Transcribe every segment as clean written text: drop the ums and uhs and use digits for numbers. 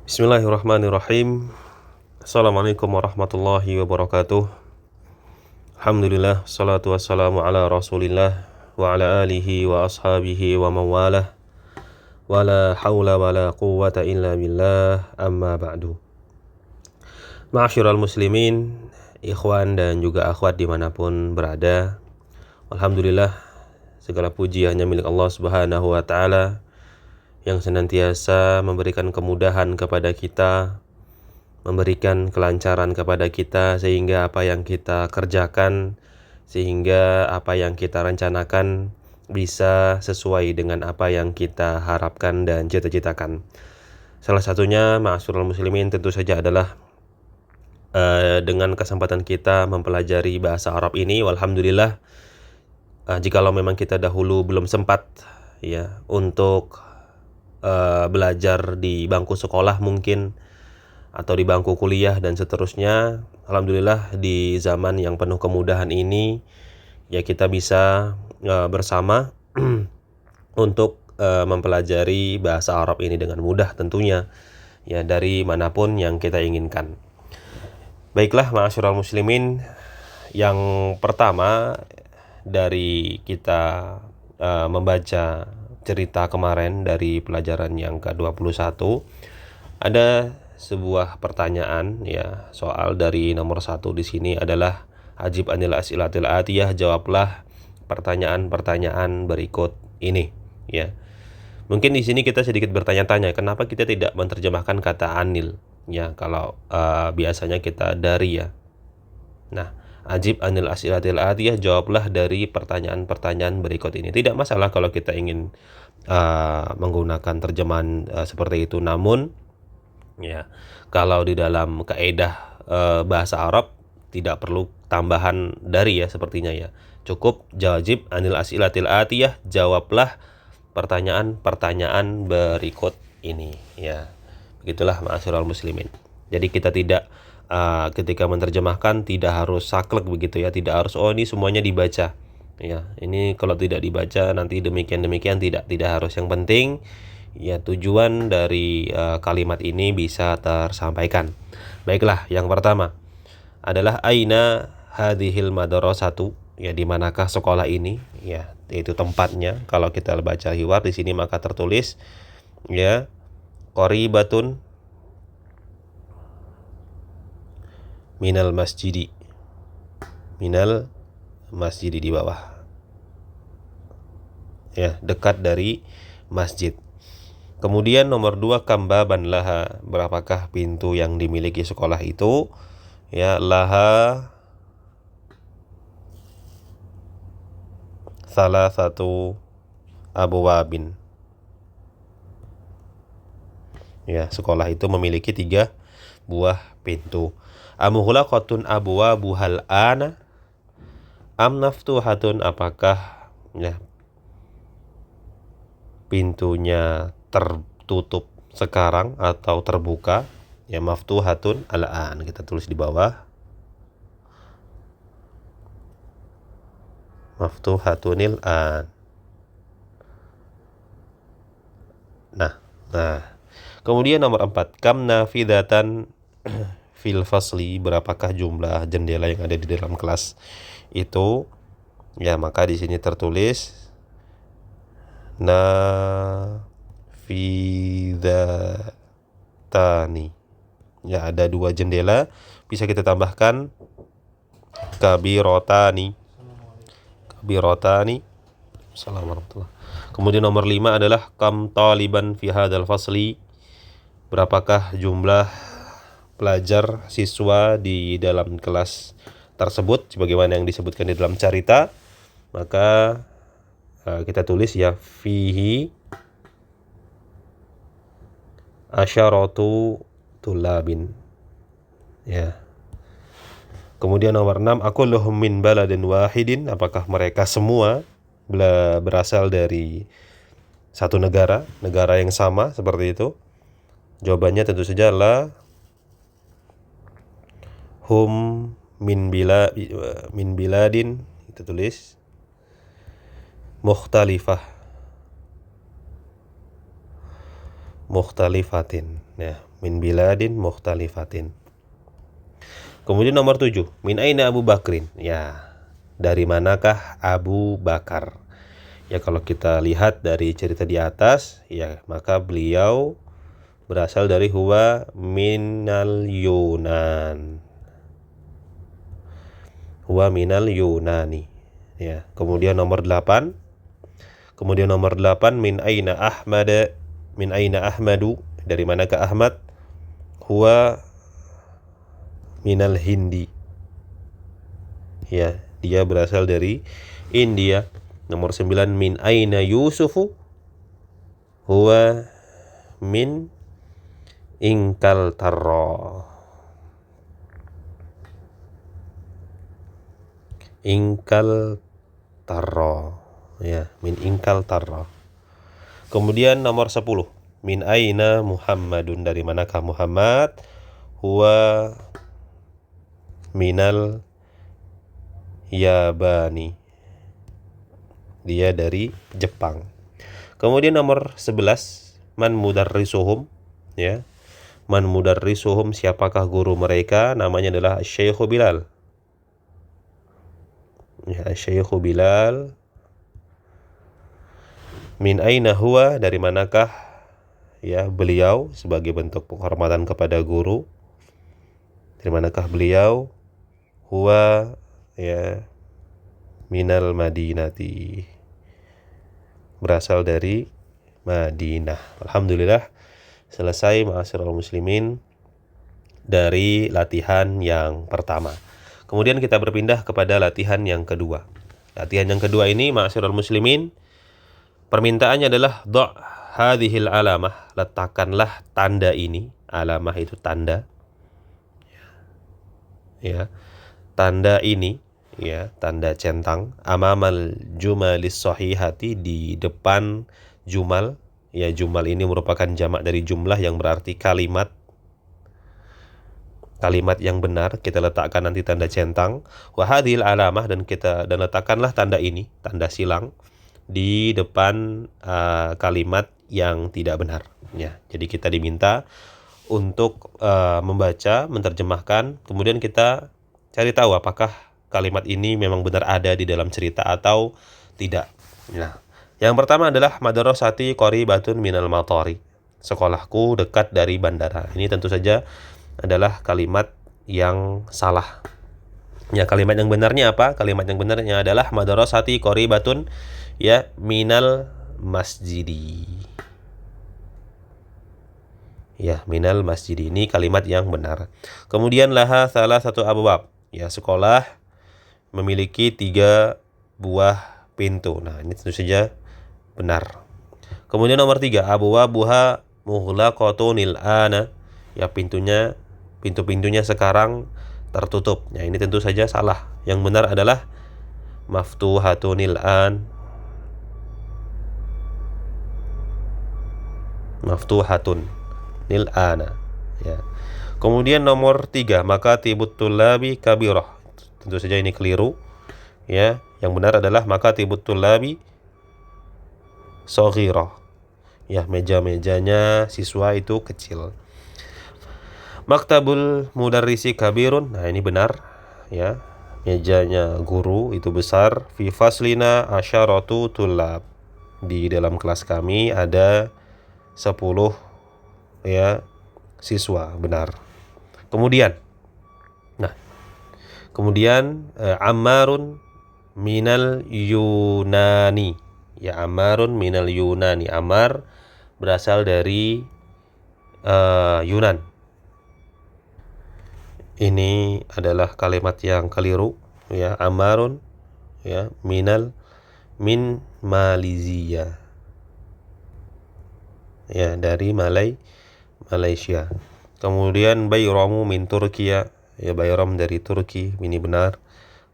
Bismillahirrahmanirrahim. Assalamualaikum warahmatullahi wabarakatuh. Alhamdulillah, salatu wassalamu ala rasulillah wa ala alihi wa ashabihi wa mawalah. Wa la hawla wa la quwwata illa billah, amma ba'du. Ma'asyiral muslimin, ikhwan dan juga akhwat dimanapun berada, alhamdulillah, segala puji hanya milik Allah subhanahu wa ta'ala yang senantiasa memberikan kemudahan kepada kita, memberikan kelancaran kepada kita, sehingga apa yang kita kerjakan, sehingga apa yang kita rencanakan bisa sesuai dengan apa yang kita harapkan dan cita-citakan. Salah satunya, ma'asyiral muslimin, tentu saja adalah dengan kesempatan kita mempelajari bahasa Arab ini. Alhamdulillah, jikalau memang kita dahulu belum sempat ya untuk belajar di bangku sekolah mungkin, atau di bangku kuliah dan seterusnya, alhamdulillah di zaman yang penuh kemudahan ini ya kita bisa bersama untuk mempelajari bahasa Arab ini dengan mudah tentunya ya, dari manapun yang kita inginkan. Baiklah ma'asyiral muslimin, yang pertama dari kita membaca cerita kemarin dari pelajaran yang ke-21, ada sebuah pertanyaan ya, soal dari nomor 1 di sini adalah ajib anil as'ilatil atiyah, jawablah pertanyaan-pertanyaan berikut ini ya. Mungkin di sini kita sedikit bertanya-tanya, kenapa kita tidak menerjemahkan kata anil ya, kalau biasanya kita dari ya. Nah, ajib anil as'ilatil atiyah, jawablah dari pertanyaan-pertanyaan berikut ini. Tidak masalah kalau kita ingin menggunakan terjemahan seperti itu, namun ya, kalau di dalam kaidah bahasa Arab tidak perlu tambahan dari ya, sepertinya ya. Cukup jawab anil as'ilatil atiyah, jawablah pertanyaan-pertanyaan berikut ini ya. Begitulah ma'asyiral muslimin. Jadi kita tidak ketika menerjemahkan tidak harus saklek begitu ya, tidak harus ini semuanya dibaca. Ya, ini kalau tidak dibaca nanti demikian tidak harus. Yang penting ya tujuan dari kalimat ini bisa tersampaikan. Baiklah, yang pertama adalah aina hadhil madrasatu, ya di manakah sekolah ini ya, yaitu tempatnya. Kalau kita baca hiwar di sini maka tertulis ya qaribatun minal masjidi di bawah ya, dekat dari masjid. Kemudian nomor 2, kambaban laha, berapakah pintu yang dimiliki sekolah itu ya. Laha salah satu abwabin ya, sekolah itu memiliki 3 buah pintu. Amuhlaqatun abwabuhal ana am naftuhatun, apakah ya pintunya tertutup sekarang atau terbuka ya. Maftuhatun al-an, kita tulis di bawah, maftuhatunil an. Nah, kemudian nomor 4, kam nafidatan fil fasli, berapakah jumlah jendela yang ada di dalam kelas itu ya. Maka di sini tertulis nafidatani ya, ada 2 jendela. Bisa kita tambahkan kabirotani. Assalamualaikum. Kemudian nomor 5 adalah kam taliban fi hadzal fasli, berapakah jumlah pelajar siswa di dalam kelas tersebut sebagaimana yang disebutkan di dalam cerita. Maka kita tulis ya fihi asyaratu tulabin ya. Kemudian nomor 6, akulluhum min baladin wahidin, apakah mereka semua berasal dari satu negara yang sama, seperti itu. Jawabannya tentu saja la hum min biladin, kita tulis mukhtalifatin ya, min biladin mukhtalifatin. Kemudian nomor 7, min aina Abu Bakrin? Ya, dari manakah Abu Bakar? Ya, kalau kita lihat dari cerita di atas, ya, maka beliau berasal dari huwa minal Yunan. Huwa minal Yunani. Ya, kemudian nomor 8. Min aina Ahmadu? Dari manakah Ahmad? Huwa minal Hindi. Ya, dia berasal dari India. Nomor 9, min aina Yusufu? Huwa min Inkaltarra. Ya, min Inkaltarra. Kemudian nomor 10, min aina Muhammadun? Dari manakah Muhammad? Huwa minal Yabani. Dia dari Jepang. Kemudian nomor 11, man mudarrisuhum? Ya, man mudarrisuhum, siapakah guru mereka? Namanya adalah Syekh Bilal. Ya, Syekh Bilal. Min aina huwa? Dari manakah ya beliau? Sebagai bentuk penghormatan kepada guru, dari manakah beliau? Huwa ya minal Madinati. Berasal dari Madinah. Alhamdulillah, selesai ma'asyiral muslimin dari latihan yang pertama. Kemudian kita berpindah kepada latihan yang kedua. Latihan yang kedua ini ma'asyiral muslimin, permintaannya adalah do' hadhil alamah, letakkanlah tanda ini. Alamah itu tanda. Ya. Tanda ini, ya, tanda centang, amamal jumalis sahihati, di depan jumal. Ya, jumal ini merupakan jamak dari jumlah yang berarti kalimat yang benar. Kita letakkan nanti tanda centang, wa hadhil alamah, dan letakkanlah tanda ini, tanda silang, di depan kalimat yang tidak benar. Ya, jadi kita diminta untuk membaca, menerjemahkan, kemudian kita cari tahu apakah kalimat ini memang benar ada di dalam cerita atau tidak. Nah, yang pertama adalah madrasati qaribatun minal matari. Sekolahku dekat dari bandara. Ini tentu saja adalah kalimat yang salah. Ya, kalimat yang benarnya apa? Kalimat yang benarnya adalah madrasati qaribatun ya minal masjidi. Ya, minal masjid, ini kalimat yang benar. Kemudian laha salah satu abwab. Ya, sekolah memiliki 3 buah pintu. Nah, ini tentu saja benar. Kemudian nomor 3, abwabuha mughlaqatunil ana. Ya, pintu-pintunya sekarang tertutup. Ya, ini tentu saja salah. Yang benar adalah maftuhatunil an. Maftuhatun nil ana. Ya. Kemudian nomor 3, maka tibut tulabi kabirah. Tentu saja ini keliru. Ya, yang benar adalah maka tibut tulabi saghirah. Ya, meja-mejanya siswa itu kecil. Maktabul mudarrisi kabirun. Nah, ini benar. Ya, mejanya guru itu besar. Fi faslina asyaratu tulab. Di dalam kelas kami ada 10 ya siswa, benar. Kemudian Ammarun minal Yunani. Ya, Ammarun minal Yunani. Ammar berasal dari Yunan. Ini adalah kalimat yang keliru. Ya, Ammarun ya min Malaysia. Ya, dari Malaysia. Kemudian Bayramu min Turkiya. Ya, Bayram dari Turki, ini benar.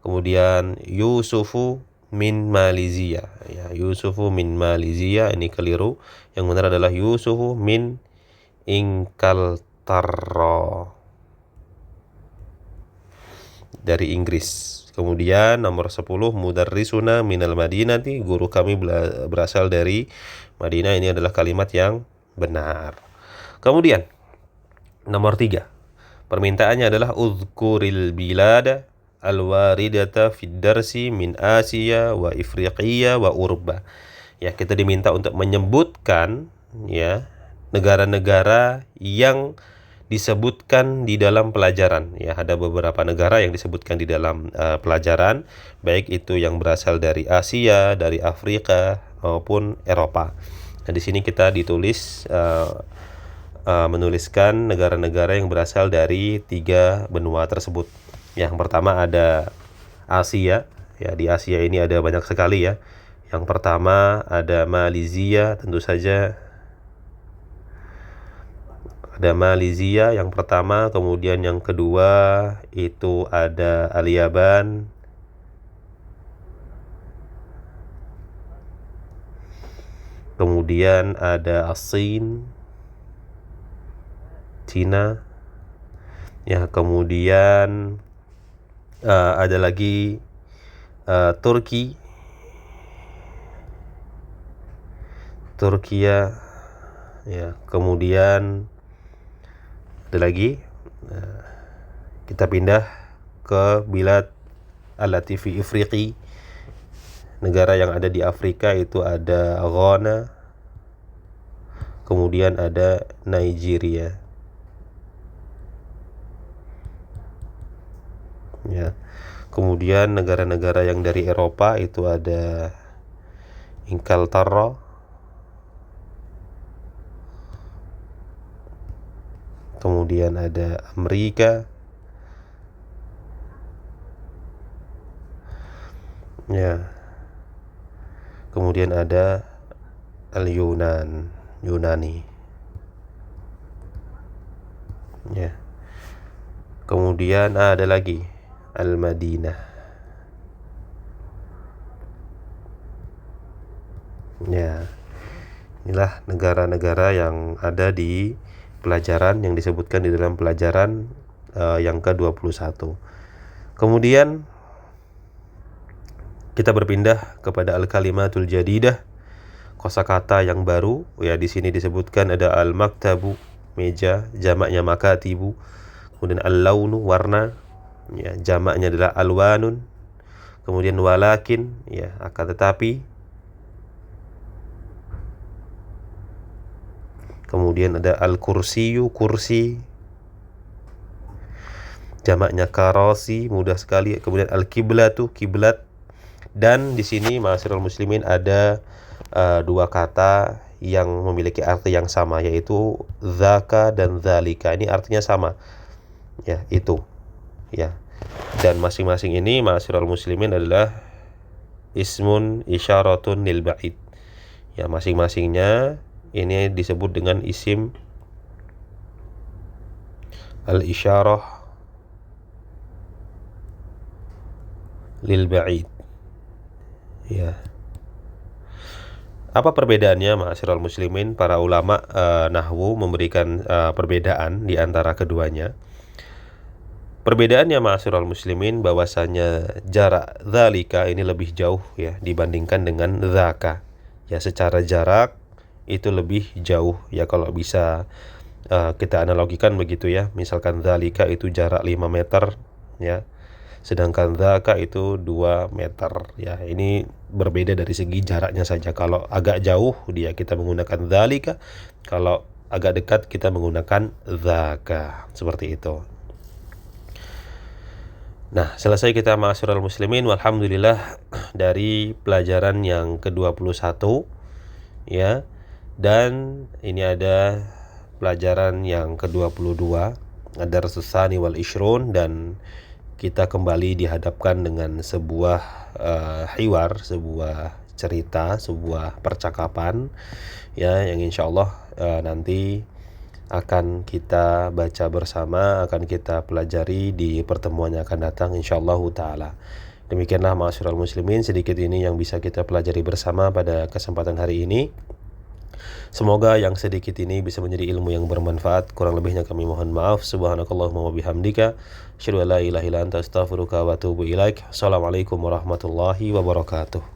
Kemudian Yusufu min Malaysia. Ya, Yusufu min Malaysia, ini keliru. Yang benar adalah Yusufu min Inkaltarra, dari Inggris. Kemudian nomor 10, mudarrisuna minal Madinati. Guru kami berasal dari Madinah. Ini adalah kalimat yang benar. Kemudian Nomor 3. Permintaannya adalah uzkuril bilada al-waridata fid darsi min Asia wa Ifriqiya wa Urba. Ya, kita diminta untuk menyebutkan ya negara-negara yang disebutkan di dalam pelajaran. Ya, ada beberapa negara yang disebutkan di dalam pelajaran, baik itu yang berasal dari Asia, dari Afrika maupun Eropa. Nah, di sini kita ditulis menuliskan negara-negara yang berasal dari 3 benua tersebut. Yang pertama ada Asia. Ya, di Asia ini ada banyak sekali ya. Yang pertama ada Malaysia, tentu saja ada Malaysia yang pertama, kemudian yang kedua itu ada Al-Yaban, kemudian ada As-Sin, Cina, ya, kemudian ada lagi Turkiya, ya, kemudian ada lagi kita pindah ke Bilad Al-Latifi Ifriqi, negara yang ada di Afrika itu ada Ghana, kemudian ada Nigeria. Ya. Kemudian negara-negara yang dari Eropa itu ada Inglaterra, kemudian ada Amerika, ya, kemudian ada Yunani, ya, kemudian ada lagi Al-Madinah, ya. Inilah negara-negara yang ada di pelajaran yang disebutkan di dalam pelajaran yang ke-21. Kemudian kita berpindah kepada al-kalimatul jadidah, kosakata yang baru. Ya, di sini disebutkan ada al-maktabu, meja, jamaknya makatibu. Kemudian al-launu, warna, ya, jamaknya adalah alwanun. Kemudian walakin, ya, akan tetapi. Kemudian ada al-kursiyu, kursi, jamaknya karasi, mudah sekali. Kemudian al-kiblatu, kiblat. Dan di sini ma'asyiral muslimin ada 2 kata yang memiliki arti yang sama, yaitu zaka dan zalika. Ini artinya sama, ya, itu, ya. Dan masing-masing ini ma'asyiral muslimin adalah ismun isyaratun lil ba'id. Ya, masing-masingnya ini disebut dengan isim al-isyarah lil ba'id. Ya. Apa perbedaannya ma'asyiral muslimin? Para ulama nahwu memberikan perbedaan di antara keduanya. Perbedaannya ma'asyiral muslimin bahwasanya jarak zalika ini lebih jauh ya dibandingkan dengan zaka. Ya, secara jarak itu lebih jauh ya, kalau bisa kita analogikan begitu ya. Misalkan zalika itu jarak 5 meter ya. Sedangkan zaka itu 2 meter ya. Ini berbeda dari segi jaraknya saja. Kalau agak jauh dia kita menggunakan zalika, kalau agak dekat kita menggunakan zaka. Seperti itu. Nah, selesai kita ma'asyiral muslimin, walhamdulillah, dari pelajaran yang ke-21 ya. Dan ini ada pelajaran yang ke-22, ada Rasusani wal Ishrun, dan kita kembali dihadapkan dengan sebuah hiwar, sebuah cerita, sebuah percakapan ya, yang insyaallah nanti akan kita baca bersama, akan kita pelajari di pertemuan yang akan datang insyaallah taala. Demikianlah ma'asyiral muslimin, sedikit ini yang bisa kita pelajari bersama pada kesempatan hari ini. Semoga yang sedikit ini bisa menjadi ilmu yang bermanfaat. Kurang lebihnya kami mohon maaf. Subhanakallahumma wa bihamdika, asyhadu an la ilaha illa anta, astaghfiruka wa atubu ilaik. Assalamualaikum warahmatullahi wabarakatuh.